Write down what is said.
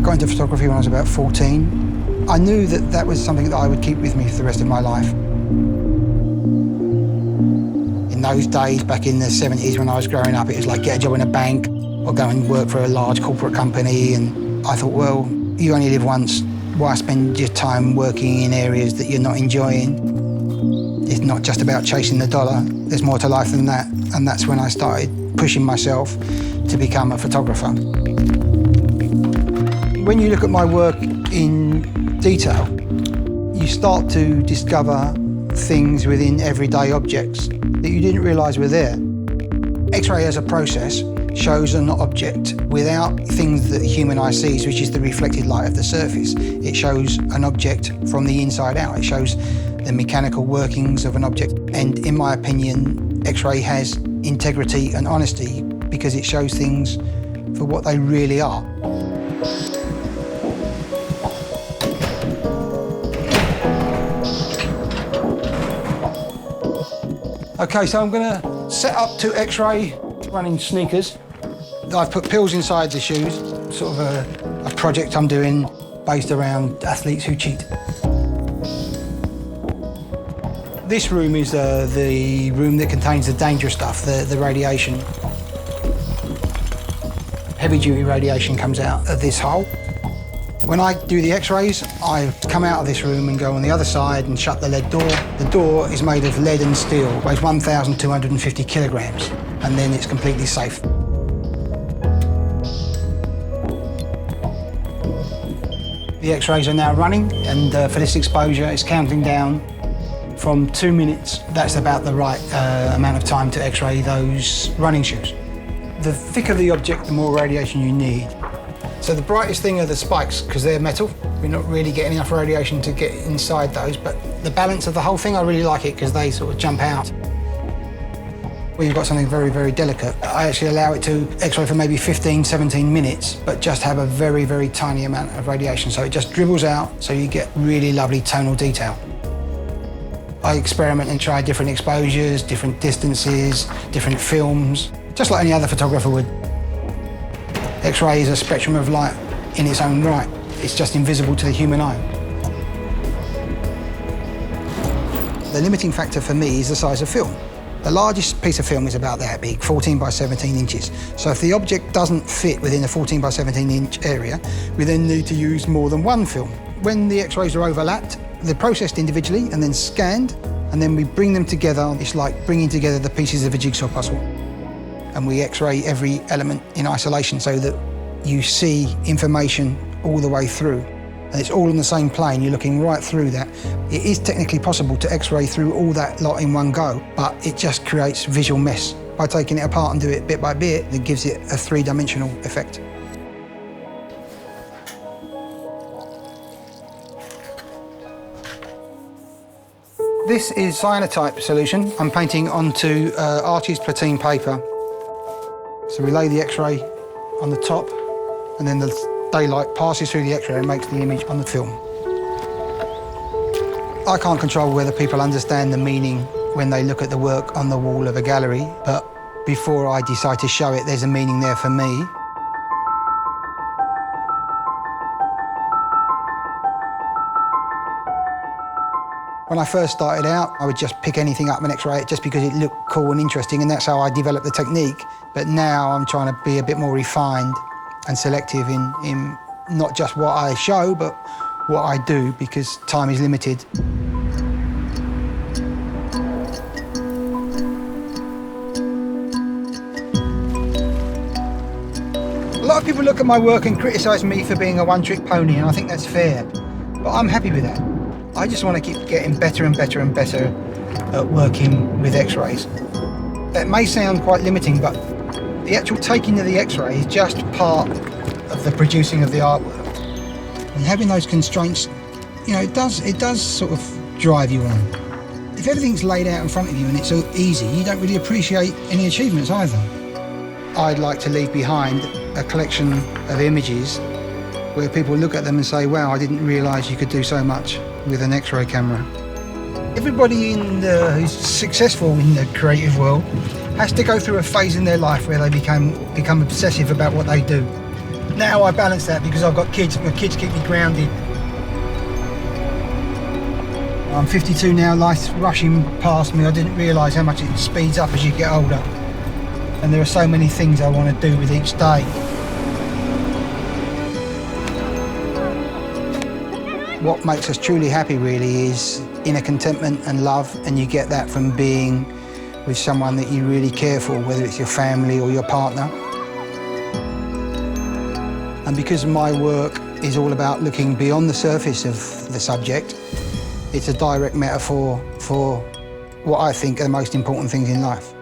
got into photography when I was about 14. I knew that that was something that I would keep with me for the rest of my life. In those days, back in the 70s when I was growing up, it was like get a job in a bank or go and work for a large corporate company. And I thought, well, you only live once. Why spend your time working in areas that you're not enjoying? It's not just about chasing the dollar. There's more to life than that. And that's when I started pushing myself to become a photographer. When you look at my work in detail, you start to discover things within everyday objects that you didn't realise were there. X-ray as a process shows an object without things that the human eye sees, which is the reflected light of the surface. It shows an object from the inside out. It shows the mechanical workings of an object. And in my opinion, X-ray has integrity and honesty because it shows things for what they really are. Okay, so I'm going to set up to X-ray running sneakers. I've put pills inside the shoes, sort of a project I'm doing based around athletes who cheat. This room is the room that contains the dangerous stuff, the radiation. Heavy-duty radiation comes out of this hole. When I do the X-rays, I come out of this room and go on the other side and shut the lead door. The door is made of lead and steel, weighs 1,250 kilograms, and then it's completely safe. The X-rays are now running, and for this exposure, it's counting down from 2 minutes. That's about the right amount of time to X-ray those running shoes. The thicker the object, the more radiation you need. So the brightest thing are the spikes, because they're metal. We're not really getting enough radiation to get inside those, but the balance of the whole thing, I really like it because they sort of jump out. When you've got something very, very delicate, I actually allow it to X-ray for maybe 15, 17 minutes, but just have a very, very tiny amount of radiation. So it just dribbles out, so you get really lovely tonal detail. I experiment and try different exposures, different distances, different films, just like any other photographer would. X-ray is a spectrum of light in its own right. It's just invisible to the human eye. The limiting factor for me is the size of film. The largest piece of film is about that big, 14 by 17 inches. So if the object doesn't fit within a 14 by 17 inch area, we then need to use more than one film. When the X-rays are overlapped, they're processed individually and then scanned, and then we bring them together. It's like bringing together the pieces of a jigsaw puzzle. And we X-ray every element in isolation so that you see information all the way through. And it's all on the same plane, you're looking right through that. It is technically possible to X-ray through all that lot in one go, but it just creates visual mess. By taking it apart and do it bit by bit, it gives it a three-dimensional effect. This is cyanotype solution. I'm painting onto Archie's Platine paper. So we lay the X-ray on the top, and then the daylight passes through the X-ray and makes the image on the film. I can't control whether people understand the meaning when they look at the work on the wall of a gallery, but before I decide to show it, there's a meaning there for me. When I first started out, I would just pick anything up and X-ray it just because it looked cool and interesting, and that's how I developed the technique. But now I'm trying to be a bit more refined and selective in not just what I show, but what I do, because time is limited. A lot of people look at my work and criticise me for being a one-trick pony, and I think that's fair. But I'm happy with that. I just want to keep getting better and better and better at working with X-rays. That may sound quite limiting, but the actual taking of the X-ray is just part of the producing of the artwork. And having those constraints, you know, it does sort of drive you on. If everything's laid out in front of you and it's so easy, you don't really appreciate any achievements either. I'd like to leave behind a collection of images where people look at them and say, wow, I didn't realise you could do so much with an X-ray camera. Everybody who's successful in the creative world has to go through a phase in their life where they become obsessive about what they do. Now I balance that because I've got kids. My kids keep me grounded. I'm 52 now, life's rushing past me. I didn't realise how much it speeds up as you get older. And there are so many things I want to do with each day. What makes us truly happy really is inner contentment and love, and you get that from being with someone that you really care for, whether it's your family or your partner. And because my work is all about looking beyond the surface of the subject, it's a direct metaphor for what I think are the most important things in life.